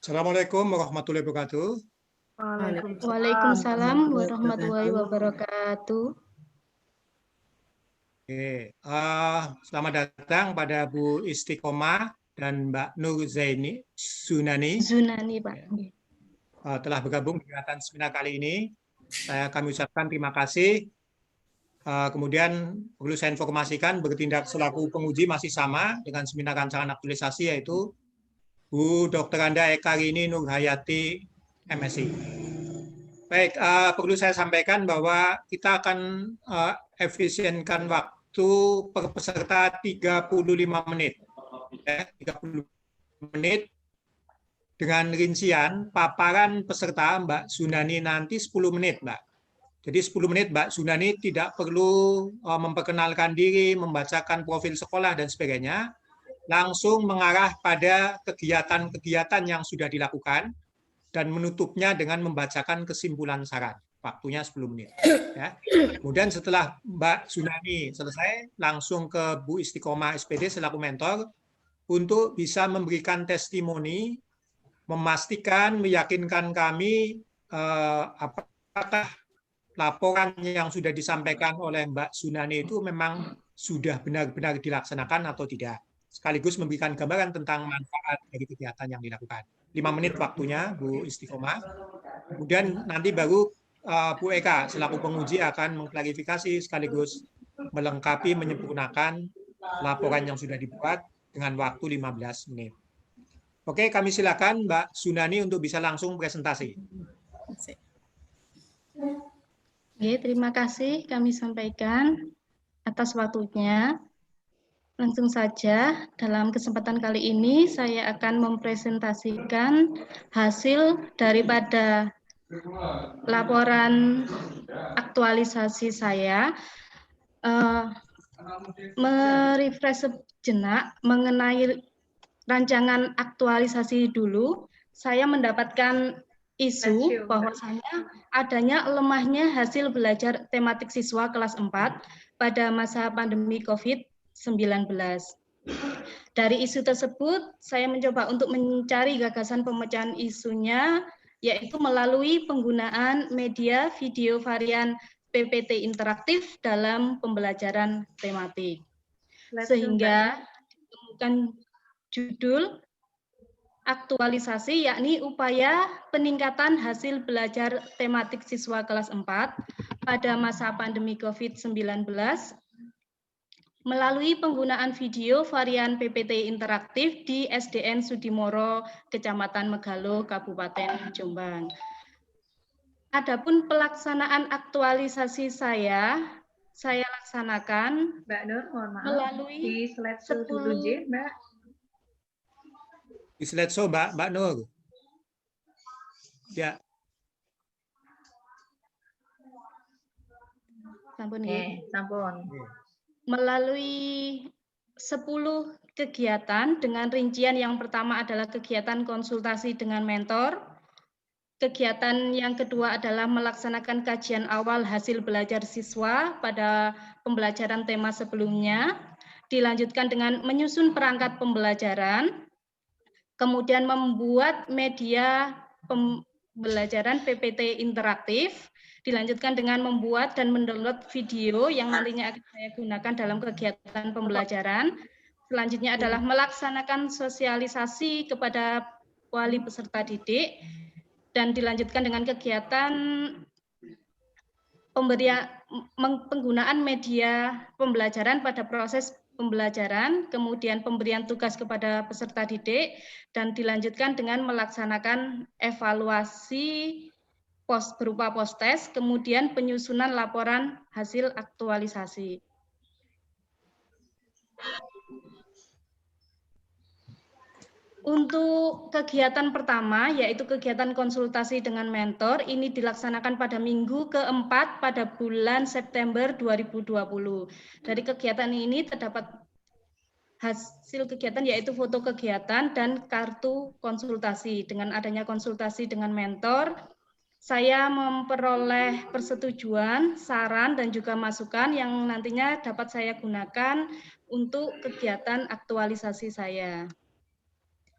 Assalamualaikum warahmatullahi wabarakatuh. Waalaikumsalam warahmatullahi wabarakatuh. Oke, selamat datang pada Bu Istiqomah dan Mbak Nur Zunani Pak. Telah bergabung di kegiatan seminar kali ini. Kami ucapkan terima kasih. Kemudian perlu saya informasikan bertindak selaku penguji masih sama dengan seminar rancangan aktualisasi, yaitu Bu Dr. Anda Eka Rini Nurhayati, MSI. Baik, perlu saya sampaikan bahwa kita akan efisienkan waktu per peserta 35 menit. Ya, 30 menit dengan rincian paparan peserta Mbak Zunani nanti 10 menit, Mbak. Jadi 10 menit Mbak Zunani tidak perlu memperkenalkan diri, membacakan profil sekolah dan sebagainya, langsung mengarah pada kegiatan-kegiatan yang sudah dilakukan dan menutupnya dengan membacakan kesimpulan saran. Waktunya 10 menit. Ya. Kemudian setelah Mbak Zunani selesai, langsung ke Bu Istiqomah SPD selaku mentor untuk bisa memberikan testimoni, memastikan, meyakinkan kami apakah laporan yang sudah disampaikan oleh Mbak Zunani itu memang sudah benar-benar dilaksanakan atau tidak. Sekaligus memberikan gambaran tentang manfaat dari kegiatan yang dilakukan. 5 menit waktunya, Bu Istiqomah. Kemudian nanti baru Bu Eka selaku penguji akan mengklarifikasi sekaligus melengkapi, menyempurnakan laporan yang sudah dibuat dengan waktu 15 menit. Oke, kami silakan Mbak Zunani untuk bisa langsung presentasi. Oke, terima kasih kami sampaikan atas waktunya. Langsung saja, dalam kesempatan kali ini saya akan mempresentasikan hasil daripada laporan aktualisasi saya, merefresh sejenak mengenai rancangan aktualisasi dulu. Saya mendapatkan isu bahwasanya adanya lemahnya hasil belajar tematik siswa kelas 4 pada masa pandemi COVID-19. Dari isu tersebut, saya mencoba untuk mencari gagasan pemecahan isunya, yaitu melalui penggunaan media video varian PPT interaktif dalam pembelajaran tematik. Sehingga ditemukan judul aktualisasi, yakni upaya peningkatan hasil belajar tematik siswa kelas 4 pada masa pandemi COVID-19 melalui penggunaan video varian PPT interaktif di SDN Sudimoro, Kecamatan Megalo, Kabupaten Jombang. Adapun pelaksanaan aktualisasi saya laksanakan Mbak Nur, mohon maaf, melalui di slide 10 Mbak. Di slide show, Mbak Nur. Ya. Sampun ya. Sampun. Melalui 10 kegiatan dengan rincian yang pertama adalah kegiatan konsultasi dengan mentor. Kegiatan yang kedua adalah melaksanakan kajian awal hasil belajar siswa pada pembelajaran tema sebelumnya. Dilanjutkan dengan menyusun perangkat pembelajaran. Kemudian membuat media pembelajaran PPT interaktif, dilanjutkan dengan membuat dan mendownload video yang nantinya akan saya gunakan dalam kegiatan pembelajaran. Selanjutnya adalah melaksanakan sosialisasi kepada wali peserta didik, dan dilanjutkan dengan kegiatan penggunaan media pembelajaran pada proses pembelajaran, kemudian pemberian tugas kepada peserta didik, dan dilanjutkan dengan melaksanakan evaluasi berupa post-test, kemudian penyusunan laporan hasil aktualisasi. Untuk kegiatan pertama, yaitu kegiatan konsultasi dengan mentor, ini dilaksanakan pada minggu keempat pada bulan September 2020. Dari kegiatan ini terdapat hasil kegiatan yaitu foto kegiatan dan kartu konsultasi. Dengan adanya konsultasi dengan mentor, saya memperoleh persetujuan, saran, dan juga masukan yang nantinya dapat saya gunakan untuk kegiatan aktualisasi saya.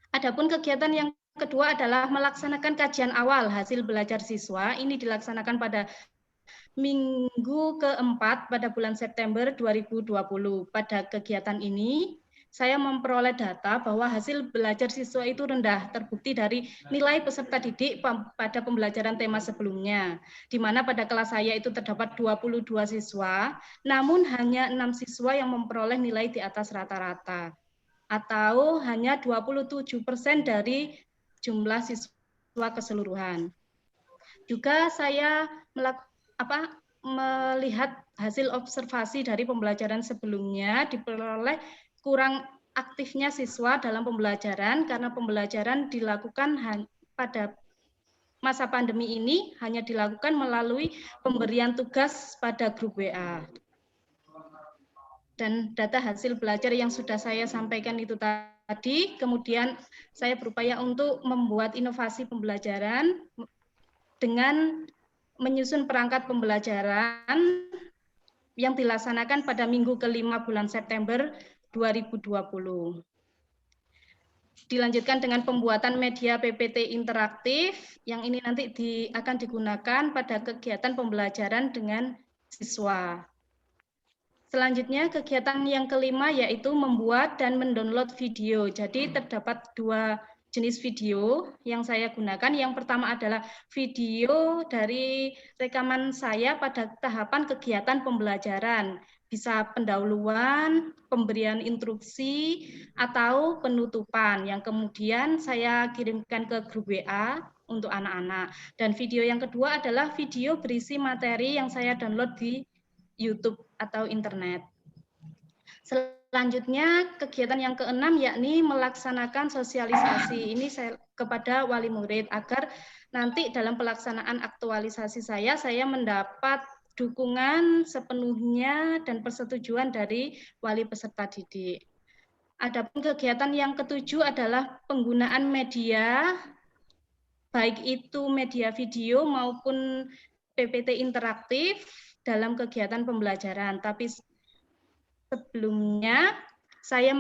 Adapun kegiatan yang kedua adalah melaksanakan kajian awal hasil belajar siswa. Ini dilaksanakan pada minggu keempat pada bulan September 2020. Pada kegiatan ini, saya memperoleh data bahwa hasil belajar siswa itu rendah, terbukti dari nilai peserta didik pada pembelajaran tema sebelumnya, di mana pada kelas saya itu terdapat 22 siswa, namun hanya 6 siswa yang memperoleh nilai di atas rata-rata, atau hanya 27% dari jumlah siswa keseluruhan. Juga saya melihat hasil observasi dari pembelajaran sebelumnya diperoleh kurang aktifnya siswa dalam pembelajaran karena pembelajaran dilakukan pada masa pandemi ini hanya dilakukan melalui pemberian tugas pada grup WA. Dan data hasil belajar yang sudah saya sampaikan itu tadi, kemudian saya berupaya untuk membuat inovasi pembelajaran dengan menyusun perangkat pembelajaran yang dilaksanakan pada minggu ke-5 bulan September 2020. Dilanjutkan dengan pembuatan media PPT interaktif, yang ini nanti akan digunakan pada kegiatan pembelajaran dengan siswa. Selanjutnya, kegiatan yang kelima yaitu membuat dan mendownload video. Jadi terdapat 2 jenis video yang saya gunakan. Yang pertama adalah video dari rekaman saya pada tahapan kegiatan pembelajaran. Bisa pendahuluan, pemberian instruksi, atau penutupan yang kemudian saya kirimkan ke grup WA untuk anak-anak. Dan video yang kedua adalah video berisi materi yang saya download di YouTube atau internet. Selanjutnya, kegiatan yang keenam yakni melaksanakan sosialisasi. Ini kepada wali murid agar nanti dalam pelaksanaan aktualisasi saya mendapat dukungan sepenuhnya dan persetujuan dari wali peserta didik. Adapun kegiatan yang ketujuh adalah penggunaan media, baik itu media video maupun PPT interaktif dalam kegiatan pembelajaran. Tapi sebelumnya saya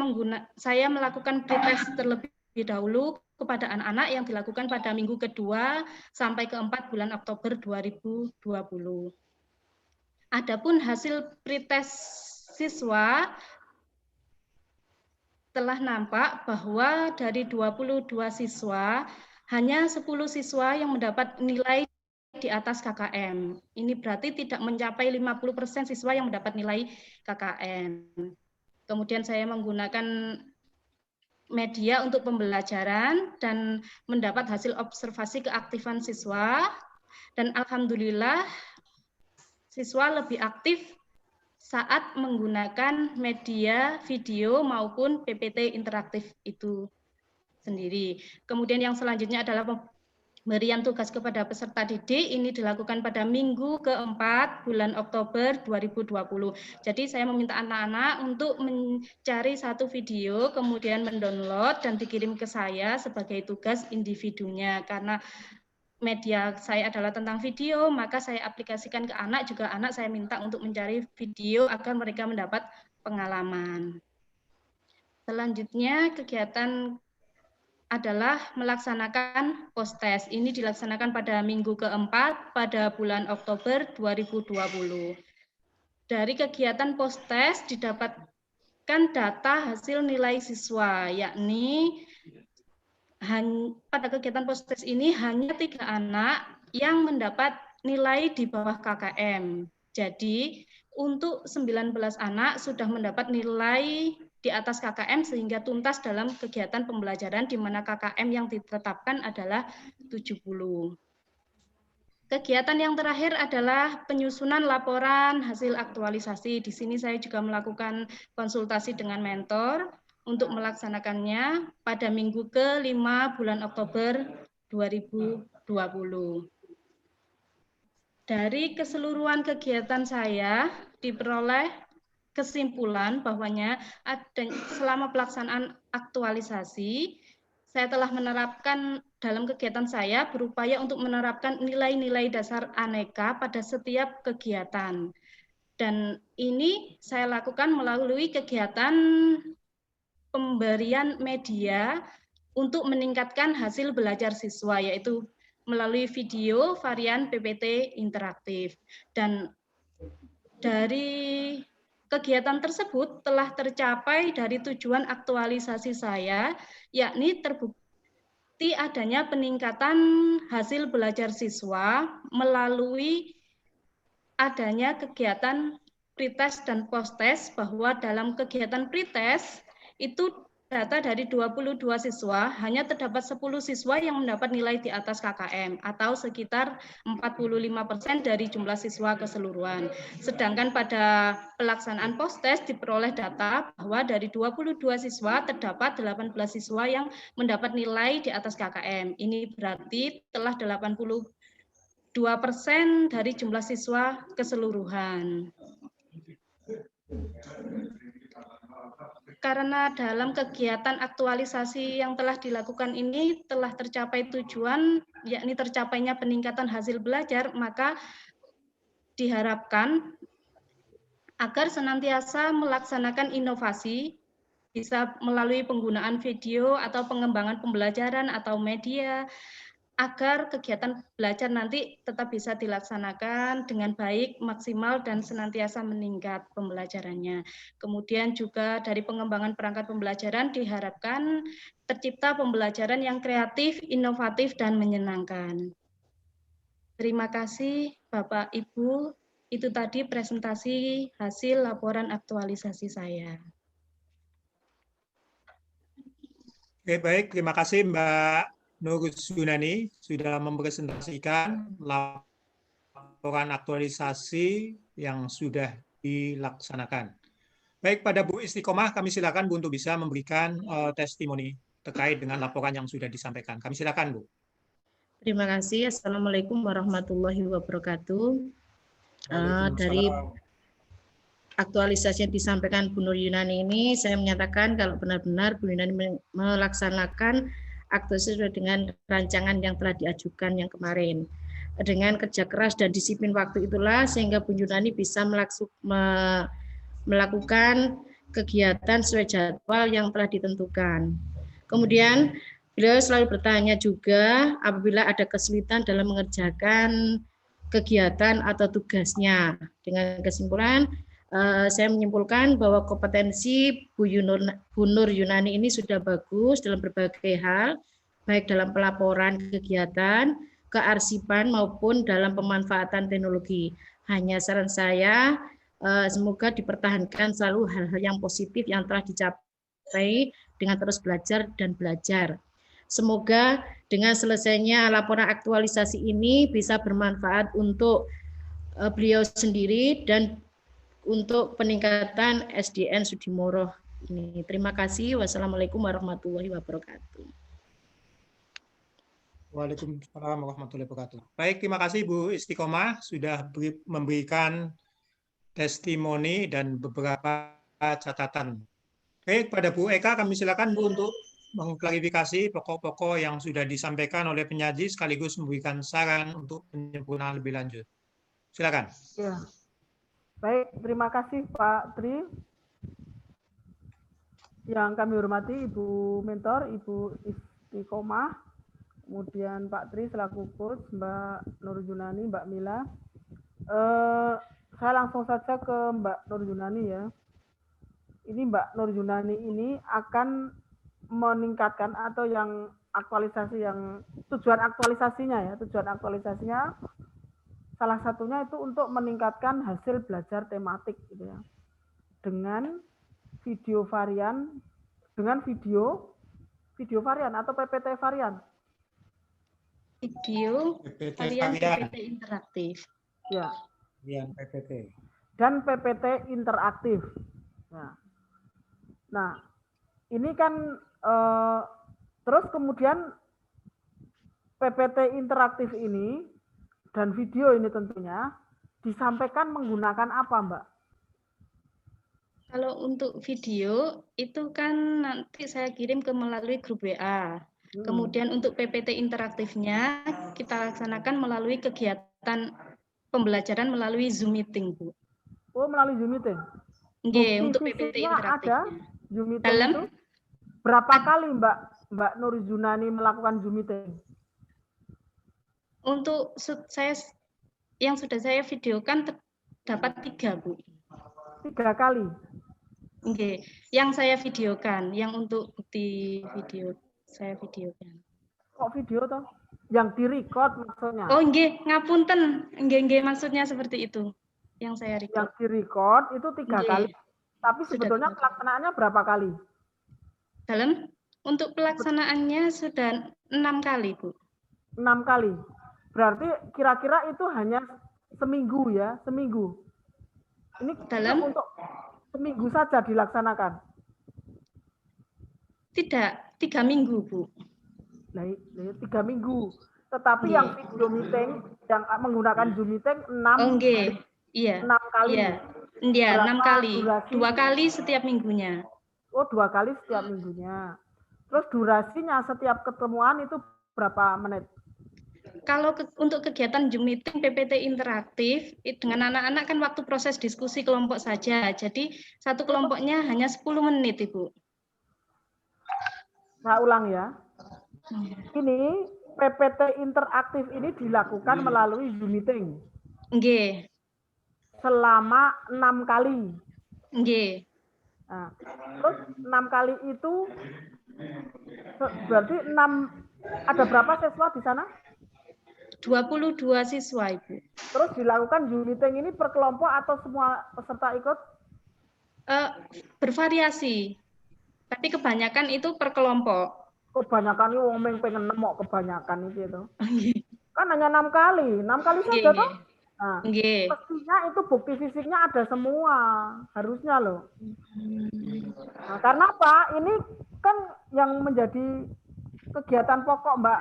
melakukan pretest terlebih dahulu kepada anak-anak yang dilakukan pada minggu ke-2 sampai ke-4 bulan Oktober 2020. Adapun hasil pretest siswa telah nampak bahwa dari 22 siswa, hanya 10 siswa yang mendapat nilai di atas KKM. Ini berarti tidak mencapai 50% siswa yang mendapat nilai KKM. Kemudian saya menggunakan media untuk pembelajaran dan mendapat hasil observasi keaktifan siswa. Dan alhamdulillah siswa lebih aktif saat menggunakan media video maupun PPT interaktif itu sendiri. Kemudian yang selanjutnya adalah pemberian tugas kepada peserta didik. Ini dilakukan pada minggu ke-4 bulan Oktober 2020. Jadi saya meminta anak-anak untuk mencari satu video, kemudian mendownload dan dikirim ke saya sebagai tugas individunya. Karena media saya adalah tentang video, maka saya aplikasikan ke anak, juga anak saya minta untuk mencari video agar mereka mendapat pengalaman. Selanjutnya kegiatan adalah melaksanakan post-test. Ini dilaksanakan pada minggu ke-4 pada bulan Oktober 2020. Dari kegiatan post-test didapatkan data hasil nilai siswa, yakni pada kegiatan post-test ini hanya 3 anak yang mendapat nilai di bawah KKM. Jadi untuk 19 anak sudah mendapat nilai di atas KKM sehingga tuntas dalam kegiatan pembelajaran di mana KKM yang ditetapkan adalah 70. Kegiatan yang terakhir adalah penyusunan laporan hasil aktualisasi. Di sini saya juga melakukan konsultasi dengan mentor untuk melaksanakannya pada minggu ke-5 bulan Oktober 2020. Dari keseluruhan kegiatan saya diperoleh kesimpulan bahwanya selama pelaksanaan aktualisasi, saya telah menerapkan dalam kegiatan saya berupaya untuk menerapkan nilai-nilai dasar aneka pada setiap kegiatan. Dan ini saya lakukan melalui kegiatan pemberian media untuk meningkatkan hasil belajar siswa, yaitu melalui video varian PPT interaktif. Dan dari kegiatan tersebut telah tercapai dari tujuan aktualisasi saya, yakni terbukti adanya peningkatan hasil belajar siswa melalui adanya kegiatan pretest dan posttest, bahwa dalam kegiatan pretest itu data dari 22 siswa, hanya terdapat 10 siswa yang mendapat nilai di atas KKM, atau sekitar 45% dari jumlah siswa keseluruhan. Sedangkan pada pelaksanaan posttest diperoleh data bahwa dari 22 siswa terdapat 18 siswa yang mendapat nilai di atas KKM. Ini berarti telah 82% dari jumlah siswa keseluruhan. Karena dalam kegiatan aktualisasi yang telah dilakukan ini telah tercapai tujuan, yakni tercapainya peningkatan hasil belajar, maka diharapkan agar senantiasa melaksanakan inovasi, bisa melalui penggunaan video atau pengembangan pembelajaran atau media, agar kegiatan belajar nanti tetap bisa dilaksanakan dengan baik, maksimal, dan senantiasa meningkat pembelajarannya. Kemudian juga dari pengembangan perangkat pembelajaran diharapkan tercipta pembelajaran yang kreatif, inovatif, dan menyenangkan. Terima kasih Bapak Ibu. Itu tadi presentasi hasil laporan aktualisasi saya. Oke, baik. Terima kasih Mbak Nur Yunani sudah mempresentasikan laporan aktualisasi yang sudah dilaksanakan. Baik, pada Bu Istiqomah, kami silakan Bu untuk bisa memberikan testimoni terkait dengan laporan yang sudah disampaikan. Kami silakan Bu. Terima kasih. Assalamualaikum warahmatullahi wabarakatuh. Dari aktualisasi yang disampaikan Bu Nur Yunani ini, saya menyatakan kalau benar-benar Bu Yunani melaksanakan aktualisasi sesuai dengan rancangan yang telah diajukan yang kemarin. Dengan kerja keras dan disiplin waktu itulah sehingga Bu Yunani bisa melakukan kegiatan sesuai jadwal yang telah ditentukan. Kemudian beliau selalu bertanya juga apabila ada kesulitan dalam mengerjakan kegiatan atau tugasnya. Dengan kesimpulan, saya menyimpulkan bahwa kompetensi Bu Nur Yunani ini sudah bagus dalam berbagai hal, baik dalam pelaporan kegiatan, kearsipan, maupun dalam pemanfaatan teknologi. Hanya saran saya, semoga dipertahankan selalu hal-hal yang positif yang telah dicapai dengan terus belajar dan belajar. Semoga dengan selesainya laporan aktualisasi ini bisa bermanfaat untuk beliau sendiri dan untuk peningkatan SDN Sudimoro ini. Terima kasih. Wassalamualaikum warahmatullahi wabarakatuh. Waalaikumsalam warahmatullahi wabarakatuh. Baik, terima kasih Bu Istiqomah sudah memberikan testimoni dan beberapa catatan. Baik, pada Bu Eka kami silakan Bu untuk mengklarifikasi pokok-pokok yang sudah disampaikan oleh penyaji sekaligus memberikan saran untuk penyempurnaan lebih lanjut. Silakan. Ya. Baik, terima kasih Pak Tri. Yang kami hormati Ibu Mentor, Ibu Istiqomah, kemudian Pak Tri selaku coach, Mbak Nur Yunani, Mbak Mila. Saya langsung saja ke Mbak Nur Yunani ya. Ini Mbak Nur Yunani ini akan meningkatkan atau yang aktualisasi yang tujuan aktualisasinya salah satunya itu untuk meningkatkan hasil belajar tematik gitu ya. Dengan video varian, dengan video varian atau PPT varian. Video varian PPT interaktif. Ya. Varian PPT. Dan PPT interaktif. Nah, ini kan terus kemudian PPT interaktif ini dan video ini tentunya disampaikan menggunakan apa, Mbak? Kalau untuk video itu kan nanti saya kirim melalui grup WA. Kemudian untuk PPT interaktifnya kita laksanakan melalui kegiatan pembelajaran melalui Zoom meeting, Bu. Oh, melalui Zoom meeting. Nggih, untuk PPT interaktifnya. Ada Zoom meeting dalam itu berapa kali, Mbak? Mbak Nur Junani melakukan Zoom meeting? Untuk saya yang sudah saya videokan terdapat 3, Bu. 3 kali. Oke, yang saya videokan, yang untuk bukti video saya videokan. Kok video toh? Yang di-record maksudnya? Oh, nggih, ngapunten. Nggih, maksudnya seperti itu. Yang saya record. Yang di-record itu 3 Nggih. kali. Tapi Sudah sebetulnya 3 kali. pelaksanaannya berapa kali? Untuk pelaksanaannya sudah 6 kali, Bu. 6 kali. Berarti kira-kira itu hanya seminggu ya, seminggu. Ini untuk seminggu saja dilaksanakan. Tidak, 3 minggu, Bu. Nah, 3 minggu. Tetapi yang video meeting yang menggunakan Zoom meeting 6 Iya. 6 kali. Iya, 6 kali. Durasi? 2 kali setiap minggunya. Oh, 2 kali setiap minggunya. Terus durasinya setiap ketemuan itu berapa menit? Kalau untuk kegiatan Zoom meeting PPT interaktif dengan anak-anak kan waktu proses diskusi kelompok saja. Jadi satu kelompoknya hanya 10 menit, Ibu. Saya ulang ya. Ini PPT interaktif ini dilakukan melalui Zoom meeting. Nggih. Selama 6 kali. Nggih. Nah, terus 6 kali itu berarti 6 ada berapa siswa di sana? 22 siswa, Ibu. Terus dilakukan Zoom meeting ini per kelompok atau semua peserta ikut? Bervariasi. Tapi kebanyakan itu per kelompok. Kebanyakan itu wong pengen nemok kebanyakan itu. Kan hanya 6 kali. 6 kali saja toh? Nah, pastinya itu bukti fisiknya ada semua. Harusnya loh. Nah, karena apa? Ini kan yang menjadi kegiatan pokok Mbak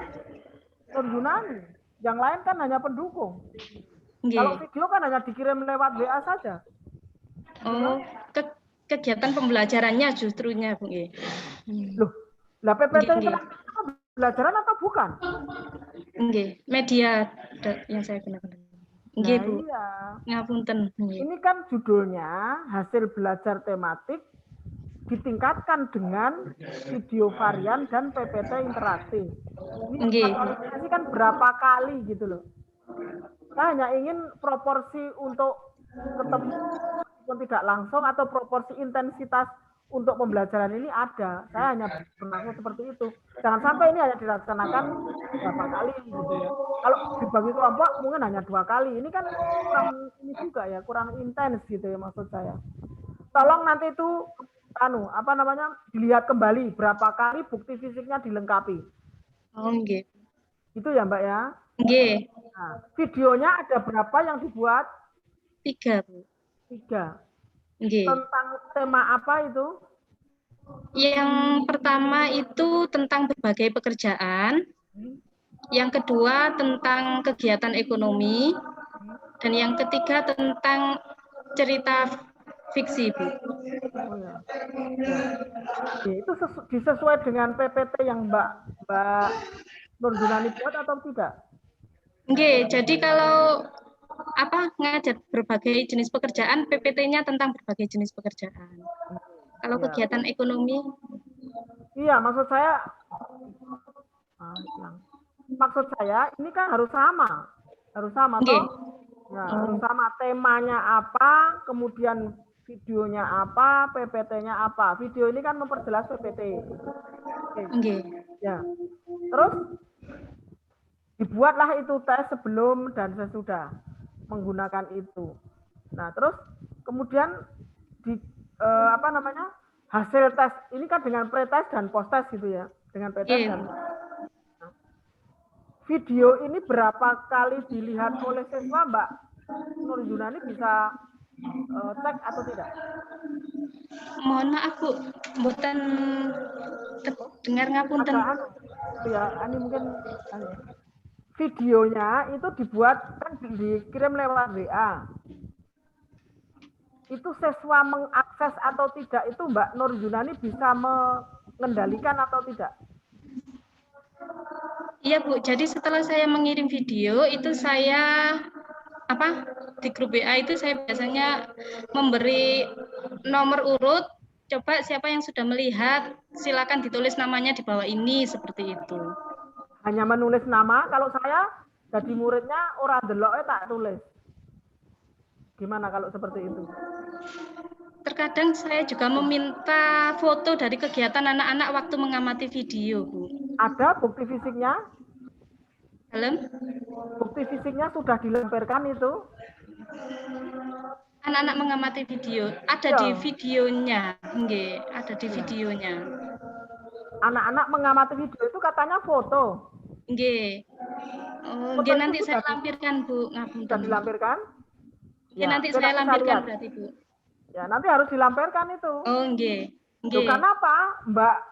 Nur Junani. Yang lain kan hanya pendukung. Kalau video kan hanya dikirim lewat WA saja. Oh, kegiatan pembelajarannya justrunya, Bu. Loh, lah PPT itu pembelajaran atau bukan? Nggih, media yang saya gunakan. Nggih, Bu. Iya. Ngapunten. Ini kan judulnya hasil belajar tematik ditingkatkan dengan video varian dan PPT interaktif. Ini aktualisasi kan berapa kali gitu loh. Saya hanya ingin proporsi untuk ketemu tidak langsung atau proporsi intensitas untuk pembelajaran ini ada. Saya hanya bermaksud seperti itu. Jangan sampai ini hanya dilaksanakan berapa kali gitu ya. Kalau dibagi kelompok mungkin hanya 2 kali. Ini kan kurang ini juga ya, kurang intens gitu ya maksud saya. Tolong nanti itu dilihat kembali berapa kali bukti fisiknya dilengkapi. Oh, nggih. Itu ya, Mbak ya? Nggih. Nah, videonya ada berapa yang dibuat? 3, Bu. 3. Nggih. Tentang tema apa itu? Yang pertama itu tentang berbagai pekerjaan. Yang kedua tentang kegiatan ekonomi. Dan yang ketiga tentang cerita fiksi, Bu. Oh, ya. Ya. Itu disesuai dengan PPT yang Mbak Nur Junani buat atau tidak? Nggih, jadi kalau ngajak berbagai jenis pekerjaan, PPT-nya tentang berbagai jenis pekerjaan. Kalau kegiatan ekonomi? Iya, maksud saya ini kan harus sama. Harus sama toh? Ya, harus sama, temanya apa, kemudian videonya apa, PPT-nya apa. Video ini kan memperjelas PPT. Nggih. Ya. Terus dibuatlah itu tes sebelum dan sesudah menggunakan itu. Nah, terus kemudian hasil tes ini kan dengan pretest dan post-test gitu ya, dengan pretest dan video ini berapa kali dilihat oleh siswa, Mbak Nur Junani bisa cek atau tidak? Mohon maaf, Bu, mboten dengar ngapunten. Ya, ini mungkin videonya itu dibuat kan dikirim lewat WA. Itu siswa mengakses atau tidak itu Mbak Nur Junani bisa mengendalikan atau tidak? Iya, Bu. Jadi setelah saya mengirim video itu saya di grup WA itu saya biasanya memberi nomor urut, coba siapa yang sudah melihat silakan ditulis namanya di bawah ini seperti itu. Hanya menulis nama, kalau saya jadi muridnya ora deloknya tak tulis. Gimana kalau seperti itu? Terkadang saya juga meminta foto dari kegiatan anak-anak waktu mengamati video, Bu. Ada bukti fisiknya? Dalam Bukti fisiknya sudah dilampirkan itu? anak-anak mengamati video, ada Ya. di videonya, nggih, ada di videonya. Anak-anak mengamati video itu katanya foto. Nggih. Oh, Foto nggih itu nanti saya sudah lampirkan, Bu. Sudah Ngapunten. dilampirkan? Ya, nanti oke, saya nanti lampirkan lihat. berarti, Bu. Ya, nanti harus dilampirkan itu. Oh, nggih. Loh, Nggih. karena apa, Mbak